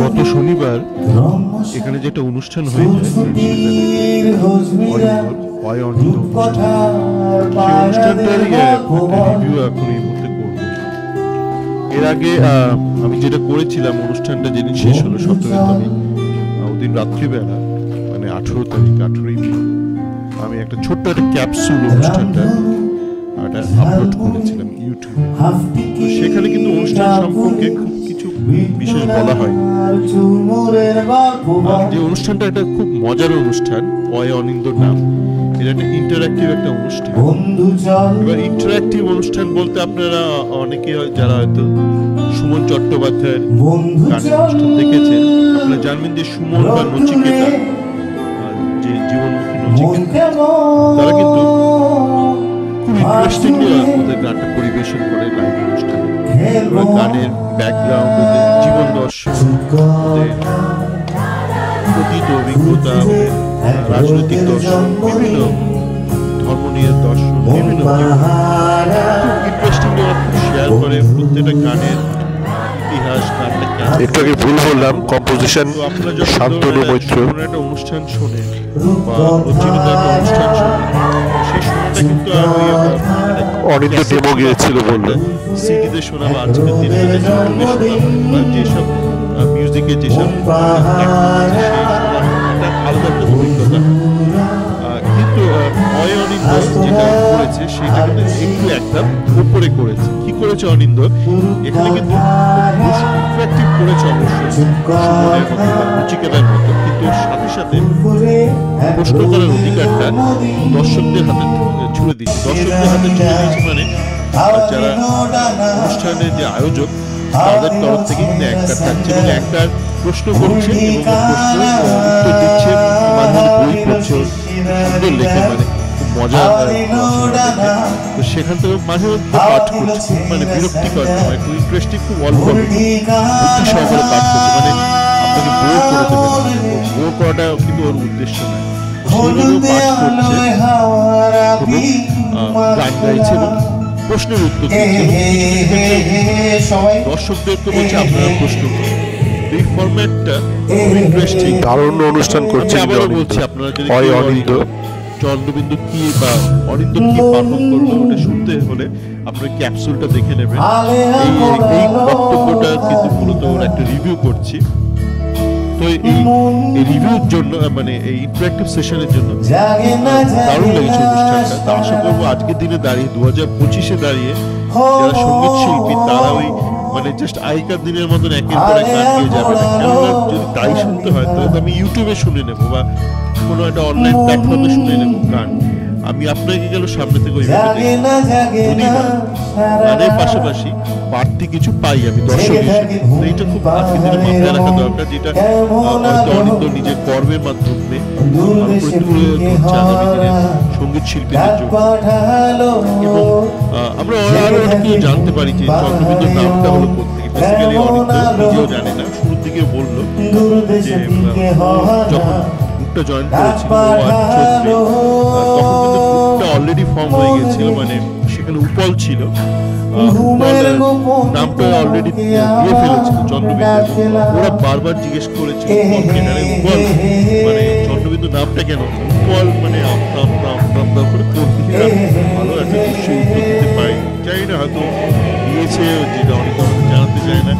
গত শনিবার এখানে যেটা অনুষ্ঠান হয়েছে অনুষ্ঠানটার রিভিউ এখন এই মুহূর্তে করব। এর আগে আমি যেটা করেছিলাম, অনুষ্ঠানটা যেদিন শেষ হলো 17 তারিখ, ওদিন রাত্রিবেলা মানে 18 তারিখ 18ই মে আমি একটা ছোট্ট একটা ক্যাপসুল অনুষ্ঠানটা আপলোড করেছিলাম ইউটিউবে। তো সেখানে কিন্তু অনুষ্ঠান সম্পর্কে খুব কিছু বিশেষ বলা হয়। যে অনুষ্ঠানটা একটা খুব মজার অনুষ্ঠান, অয় অনিন্দর নাম। এটা একটা ইন্টারঅ্যাক্টিভ একটা অনুষ্ঠান। এবার ইন্টারঅ্যাক্টিভ অনুষ্ঠান বলতে আপনারা অনেকে যারা হয়তো সুমন চট্টোপাধ্যায়ের গানের অনুষ্ঠান দেখেছেন, আপনারা জানবেন যে সুমন বা নচিকেতা, যে জীবনমুখী নচিকেতা, তারা কিন্তু খুব ইন্টারেস্টিংলি ওদের গানটা পরিবেশন করে লাইভ অনুষ্ঠানে। গানের ব্যাকগ্রাউন্ড, ওদের জীবন দর্শন, ওদের অতীত অভিজ্ঞতা, রাজনৈতিক দর্শন, বিভিন্ন ধর্ম নিয়ে দর্শন, বিভিন্ন ইন্টারেস্টিংলি শেয়ার করে প্রত্যেকটা গানের ইতিহাস। একটু আগে ভুল বললাম, কম্পোজিশন শান্তনু মৈত্র। একটা অনুষ্ঠান শোনেন বা রচিকতা একটা অনুষ্ঠান শোনেন, সেই সময়টা কিন্তু অনিন্দ ডেমো গিয়েছিল বললো, সিডিতে শোনা বা আজকের দিনে যেসব মিউজিকে যেসব আলাদা একটা অভিজ্ঞতা। কিন্তু অয় অনিন্দ যেটা করেছে সেটা কিন্তু একটু একদম উপরে করেছে। কি করেছে অনিন্দ? এখানে কিন্তু ইন্টারঅ্যাক্টিভ করেছে অবশ্যই সুমনের মতো বা নচিকেতার মতো, কিন্তু সাথে সাথে প্রশ্ন করার অধিকারটা দর্শকদের হাতে ছুড়ে দিচ্ছে। দর্শকদের হাতে ছুড়ে দিয়েছে মানে যারা অনুষ্ঠানের যে আয়োজক তাদের তরফ থেকে কিন্তু একটা থাকছে এবং একটা প্রশ্ন করছে এবং প্রশ্ন উত্তর দিচ্ছে, মাঝে বই পড়ছে, সুন্দর লেখে, মানে খুব মজা। তো সেখান থেকে মাঝে মধ্যে পাঠ করছে, মানে বিরক্তিকর নয়, খুব ইন্টারেস্টিং, খুব অল্প বুদ্ধি সহকারে পাঠ করছে, মানে আপনাকে বোর করে দেবে। বোর করাটা কিন্তু ওর উদ্দেশ্য নয়। সেইভাবেও পাঠ করছে এবং গান গাইছে এবং প্রশ্নের উত্তর দিচ্ছে। দর্শকদেরকে বলছে আপনারা প্রশ্ন করুন। এই ফরম্যাটটা ইন্টারেস্টিং, দারুণ অনুষ্ঠান করছে। আবারও বলছি, আপনারা যদি চন্দ্রবিন্দু কি বা অনিন্দ কি পারফর্ম করলো ওটা শুনতে হলে আপনারা ক্যাপসুলটা দেখে নেবেন। এই বক্তব্যটা কিন্তু মূলত একটা রিভিউ করছি। তো এই রিভিউর জন্য, মানে এই ইন্টারঅ্যাক্টিভ সেশনের জন্য দারুণ লেগেছে অনুষ্ঠানটা। তা আশা করবো আজকের দিনে দাঁড়িয়ে 2025-এ দাঁড়িয়ে যারা সঙ্গীত শিল্পী তারা ওই মানে জাস্ট আগেকার দিনের মতন একের পর এক গান গিয়ে যাবে না। কেননা যদি তাই শুনতে হয় তাহলে আমি ইউটিউবে শুনে নেবো বা কোনো একটা অনলাইন প্ল্যাটফর্মে শুনে নেবো গান। আমি আপনাকে গেল সামনে থেকে ওইভাবে যদি গানের পাশাপাশি বাড়তি কিছু পাই আমি দর্শক হিসেবে, এইটা খুব আজকের দিনে মাথায় রাখা দরকার, যেটা হয়তো অনিন্দ নিজের কর্মের মাধ্যমে তুলে ধরছে আগামী দিনের সঙ্গীত শিল্পীদের জন্য। এবং আমরা আরো অনেক কিছু জানতে পারি যে চন্দ্রবিন্দুর নামটা হলো কোথেকে। বেসিক্যালি অনিন্দ নিজেও জানে না, শুরুর দিকে বললো যে যখন গ্রুপটা জয়েন করেছিল তখন কিন্তু গ্রুপটা অলরেডি ফর্ম হয়ে গেছিল, মানে সেখানে উপল ছিল, নামটা অলরেডি দিয়ে ফেলেছিল চন্দ্রবিন্দু। ওরা বারবার জিজ্ঞেস করেছিল উপল মানে চন্দ্রবিন্দু নামটা কেন উপল, মানে করে ভালো একটা নিশ্চয়ই উত্তর দিতে পারি, জানি না হয়তো দিয়েছে, যেটা অনেক জানাতে চায় না।